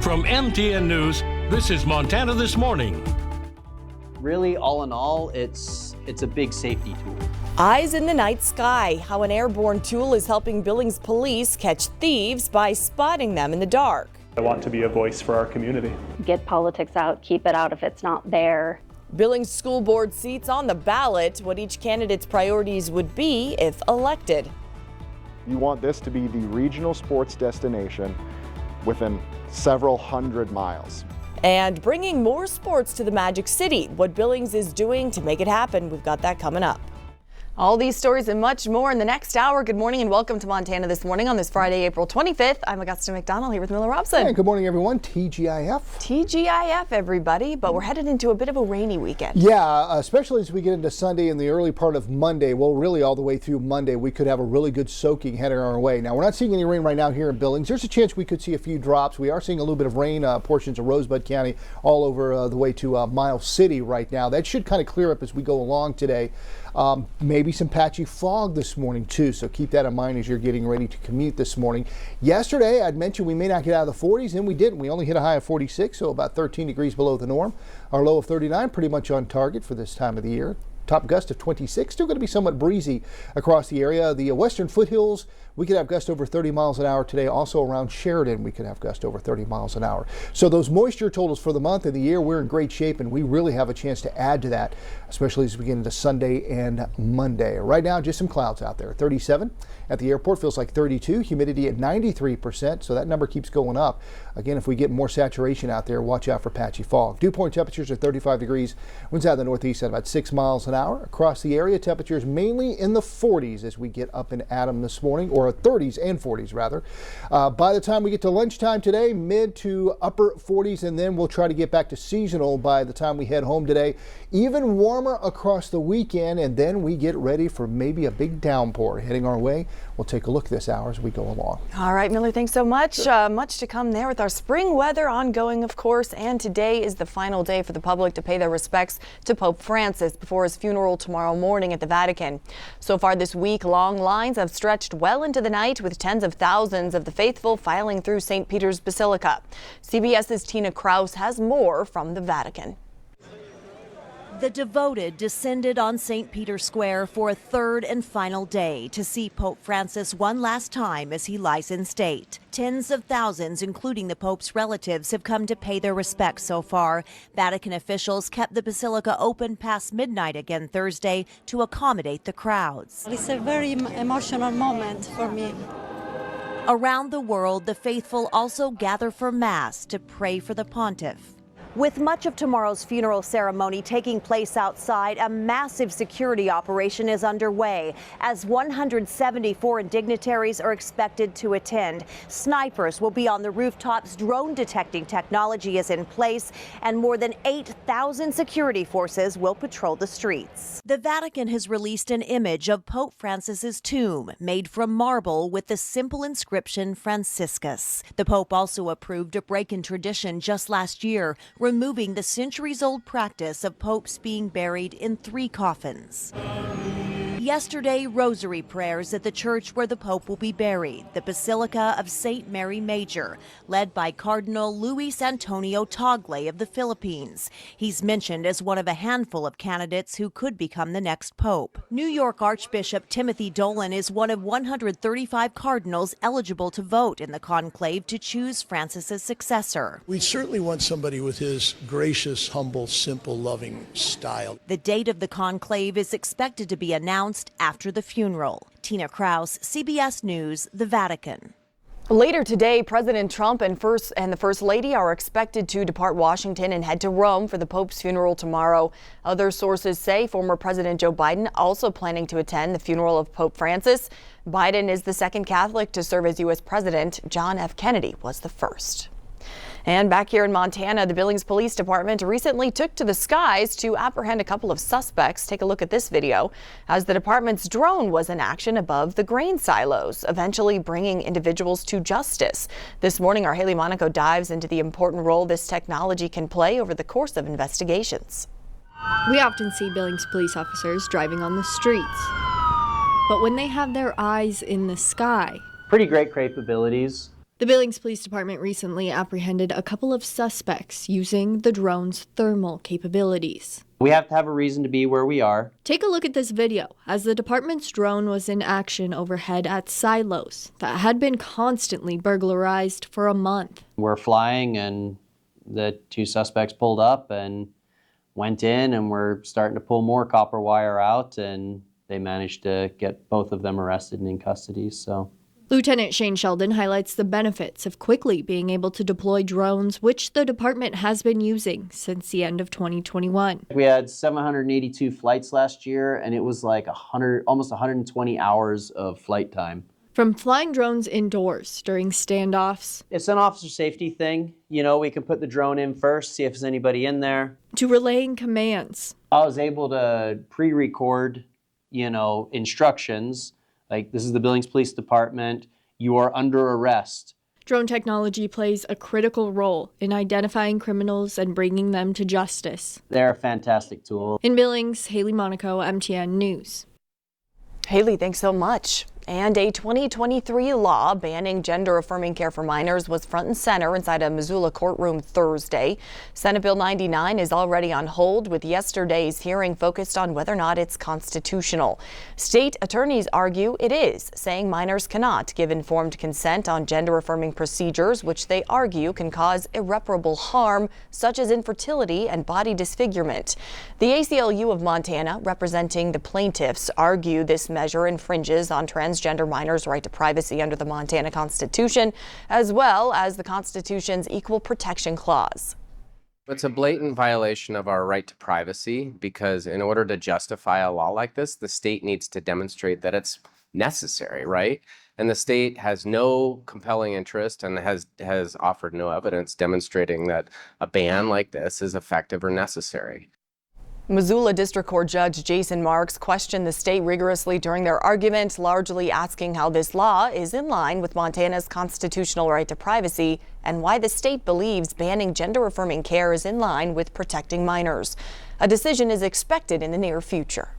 From MTN News, this is Montana This Morning. Really, all in all, it's a big safety tool. Eyes in the night sky, how an airborne tool is helping Billings police catch thieves by spotting them in the dark. I want to be a voice for our community. Get politics out, keep it out if it's not there. Billings School Board seats on the ballot, what each candidate's priorities would be if elected. You want this to be the regional sports destination within several hundred miles. And bringing more sports to the Magic City, what Billings is doing to make it happen. We've got that coming up. All these stories and much more in the next hour. Good morning and welcome to Montana This Morning on this Friday, April 25th. I'm Augusta McDonnell here with Miller Robson. Hey, good morning, everyone. TGIF. TGIF, everybody. But we're headed into a bit of a rainy weekend. Yeah, especially as we get into Sunday and the early part of Monday. Well, really all the way through Monday, we could have a really good soaking heading our way. Now, we're not seeing any rain right now here in Billings. There's a chance we could see a few drops. We are seeing a little bit of rain, portions of Rosebud County, all over the way to Miles City right now. That should kind of clear up as we go along today. Maybe some patchy fog this morning too, so keep that in mind as you're getting ready to commute this morning. Yesterday I'd mentioned we may not get out of the 40s, and we didn't. We only hit a high of 46, so about 13 degrees below the norm. Our low of 39, pretty much on target for this time of the year. Top gust of 26, still going to be somewhat breezy across the area. The western foothills, we could have gust over 30 miles an hour today. Also around Sheridan, we could have gust over 30 miles an hour. So those moisture totals for the month and the year, we're in great shape, and we really have a chance to add to that, especially as we get into Sunday and Monday. Right now, just some clouds out there. 37 at the airport, feels like 32. Humidity at 93%, so that number keeps going up. Again, if we get more saturation out there, watch out for patchy fog. Dew point temperatures are 35 degrees. Winds out of the northeast at about 6 miles an hour. Across the area, temperatures mainly in the 40s as we get up in Adam this morning, or 30s and 40s rather. By the time we get to lunchtime today, mid to upper 40s, and then we'll try to get back to seasonal by the time we head home today. Even warmer across the weekend, and then we get ready for maybe a big downpour heading our way. We'll take a look this hour as we go along. All right, Miller, thanks so much. Sure. Much to come there with our spring weather ongoing, of course, and today is the final day for the public to pay their respects to Pope Francis before his funeral tomorrow morning at the Vatican. So far this week, long lines have stretched well into the night, with tens of thousands of the faithful filing through St. Peter's Basilica. CBS's Tina Kraus has more from the Vatican. The devoted descended on St. Peter's Square for a third and final day to see Pope Francis one last time as he lies in state. Tens of thousands, including the Pope's relatives, have come to pay their respects so far. Vatican officials kept the basilica open past midnight again Thursday to accommodate the crowds. It's a very emotional moment for me. Around the world, the faithful also gather for Mass to pray for the pontiff. With much of tomorrow's funeral ceremony taking place outside, a massive security operation is underway as 170 foreign dignitaries are expected to attend. Snipers will be on the rooftops, drone detecting technology is in place, and more than 8,000 security forces will patrol the streets. The Vatican has released an image of Pope Francis's tomb made from marble with the simple inscription Franciscus. The Pope also approved a break in tradition just last year, removing the centuries-old practice of popes being buried in 3 coffins. Yesterday, rosary prayers at the church where the Pope will be buried, the Basilica of St. Mary Major, led by Cardinal Luis Antonio Tagle of the Philippines. He's mentioned as one of a handful of candidates who could become the next Pope. New York Archbishop Timothy Dolan is one of 135 cardinals eligible to vote in the conclave to choose Francis's successor. We certainly want somebody with his gracious, humble, simple, loving style. The date of the conclave is expected to be announced after the funeral. Tina Kraus, CBS News, the Vatican. Later today, President Trump and the First Lady are expected to depart Washington and head to Rome for the Pope's funeral tomorrow. Other sources say former President Joe Biden also planning to attend the funeral of Pope Francis. Biden is the second Catholic to serve as U.S. President. John F. Kennedy was the first. And back here in Montana, the Billings Police Department recently took to the skies to apprehend a couple of suspects. Take a look at this video as the department's drone was in action above the grain silos, eventually bringing individuals to justice. This morning, our Haley Monaco dives into the important role this technology can play over the course of investigations. We often see Billings police officers driving on the streets, but when they have their eyes in the sky, Pretty great capabilities. The Billings Police Department recently apprehended a couple of suspects using the drone's thermal capabilities. We have to have a reason to be where we are. Take a look at this video as the department's drone was in action overhead at silos that had been constantly burglarized for a month. We're flying and the two suspects pulled up and went in, and we're starting to pull more copper wire out, and they managed to get both of them arrested and in custody. So. Lieutenant Shane Sheldon highlights the benefits of quickly being able to deploy drones, which the department has been using since the end of 2021. We had 782 flights last year, and it was like almost 120 hours of flight time. From flying drones indoors during standoffs. It's an officer safety thing. You know, we can put the drone in first, see if there's anybody in there. To relaying commands. I was able to pre-record, instructions. Like, this is the Billings Police Department. You are under arrest. Drone technology plays a critical role in identifying criminals and bringing them to justice. They're a fantastic tool. In Billings, Haley Monaco, MTN News. Haley, thanks so much. And a 2023 law banning gender-affirming care for minors was front and center inside a Missoula courtroom Thursday. Senate Bill 99 is already on hold, with yesterday's hearing focused on whether or not it's constitutional. State attorneys argue it is, saying minors cannot give informed consent on gender-affirming procedures, which they argue can cause irreparable harm, such as infertility and body disfigurement. The ACLU of Montana, representing the plaintiffs, argue this measure infringes on transgender minors' right to privacy under the Montana Constitution, as well as the Constitution's Equal Protection Clause. It's a blatant violation of our right to privacy, because in order to justify a law like this, the state needs to demonstrate that it's necessary, right? And the state has no compelling interest and has offered no evidence demonstrating that a ban like this is effective or necessary. Missoula District Court Judge Jason Marks questioned the state rigorously during their argument, largely asking how this law is in line with Montana's constitutional right to privacy and why the state believes banning gender-affirming care is in line with protecting minors. A decision is expected in the near future.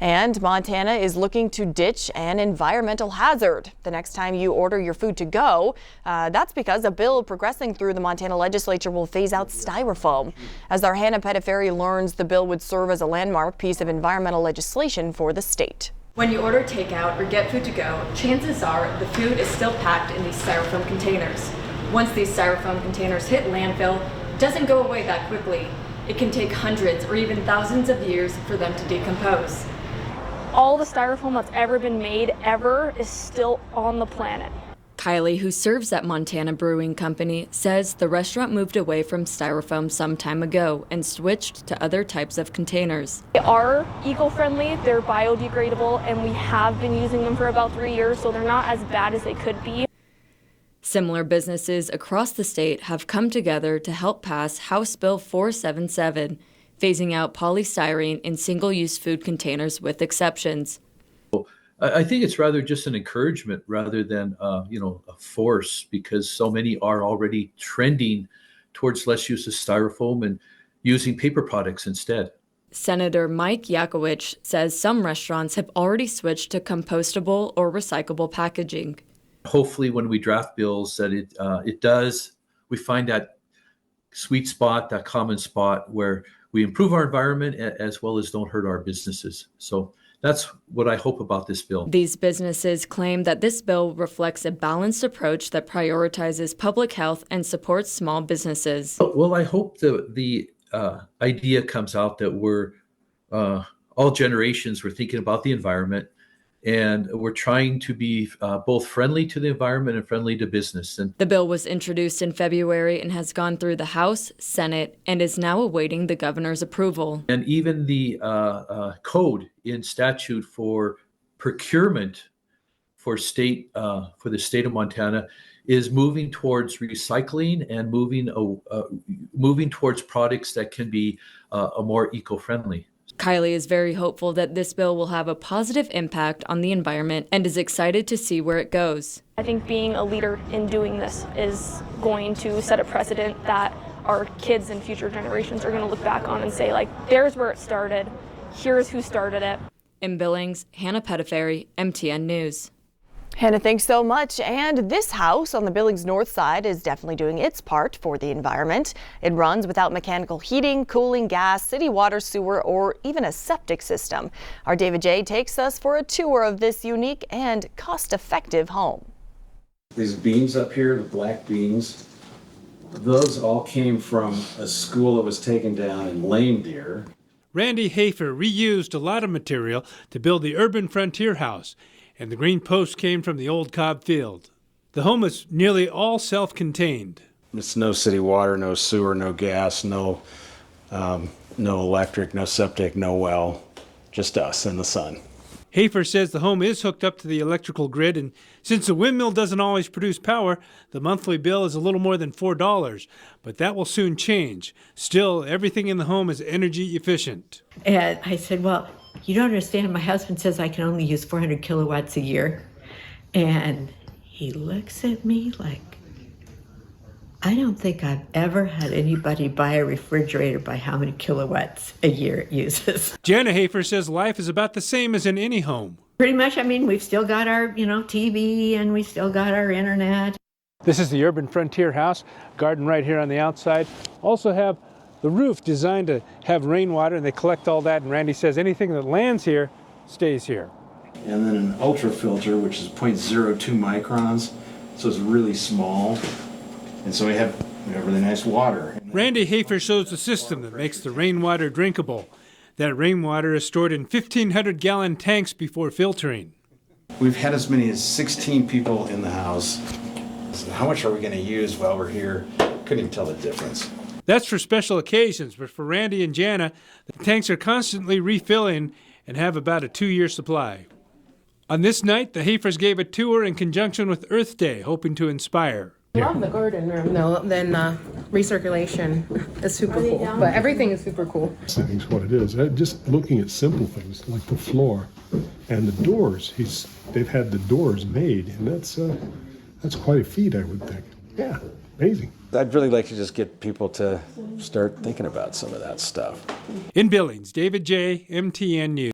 And Montana is looking to ditch an environmental hazard the next time you order your food to go. That's because a bill progressing through the Montana legislature will phase out styrofoam. As our Hannah Pettiferry learns, the bill would serve as a landmark piece of environmental legislation for the state. When you order takeout or get food to go, chances are the food is still packed in these styrofoam containers. Once these styrofoam containers hit landfill, it doesn't go away that quickly. It can take hundreds or even thousands of years for them to decompose. All the styrofoam that's ever been made ever is still on the planet. Kylie, who serves at Montana Brewing Company, says the restaurant moved away from styrofoam some time ago and switched to other types of containers. They are eco-friendly, they're biodegradable, and we have been using them for about 3 years, so they're not as bad as they could be. Similar businesses across the state have come together to help pass House Bill 477, phasing out polystyrene in single-use food containers with exceptions. I think it's rather just an encouragement rather than a force, because so many are already trending towards less use of styrofoam and using paper products instead. Senator Mike Yakowicz says some restaurants have already switched to compostable or recyclable packaging. Hopefully when we draft bills that we find that sweet spot, that common spot where we improve our environment as well as don't hurt our businesses. So that's what I hope about this bill. These businesses claim that this bill reflects a balanced approach that prioritizes public health and supports small businesses. Well, I hope the idea comes out that we're all generations, we're thinking about the environment, and we're trying to be both friendly to the environment and friendly to business. And the bill was introduced in February and has gone through the House, Senate, and is now awaiting the governor's approval. And even the code in statute for procurement for the state of Montana is moving towards recycling and moving towards products that can be more eco-friendly. Kylie is very hopeful that this bill will have a positive impact on the environment and is excited to see where it goes. I think being a leader in doing this is going to set a precedent that our kids and future generations are going to look back on and say, like, there's where it started, here's who started it. In Billings, Hannah Pettiferry, MTN News. Hannah, thanks so much. And this house on the Billings north side is definitely doing its part for the environment. It runs without mechanical heating, cooling, gas, city water, sewer, or even a septic system. Our David J. takes us for a tour of this unique and cost-effective home. These beams up here, the black beams, those all came from a school that was taken down in Lame Deer. Randy Hafer reused a lot of material to build the urban frontier house, and the green post came from the old Cobb field. The home is nearly all self-contained. It's no city water, no sewer, no gas, no electric, no septic, no well, just us and the sun. Hafer says the home is hooked up to the electrical grid, and since the windmill doesn't always produce power, the monthly bill is a little more than $4, but that will soon change. Still, everything in the home is energy efficient. And I said, well, you don't understand. My husband says I can only use 400 kilowatts a year. And he looks at me like, I don't think I've ever had anybody buy a refrigerator by how many kilowatts a year it uses. Jana Hafer says life is about the same as in any home. Pretty much, I mean, we've still got our, TV and we still got our internet. This is the urban frontier house, garden right here on the outside. Also have the roof designed to have rainwater, and they collect all that, and Randy says anything that lands here stays here. And then an ultra filter, which is 0.02 microns, so it's really small. And so we have really nice water. Randy Hafer shows the system that makes the rainwater drinkable. That rainwater is stored in 1,500-gallon tanks before filtering. We've had as many as 16 people in the house. So how much are we going to use while we're here? Couldn't even tell the difference. That's for special occasions, but for Randy and Jana, the tanks are constantly refilling and have about a 2-year supply. On this night, the Hafers gave a tour in conjunction with Earth Day, hoping to inspire. I love the garden room though, then recirculation is super cool, but everything is super cool. I think it's what it is. Just looking at simple things like the floor and the doors, they've had the doors made, and that's quite a feat, I would think. Yeah, amazing. I'd really like to just get people to start thinking about some of that stuff. In Billings, David J., MTN News.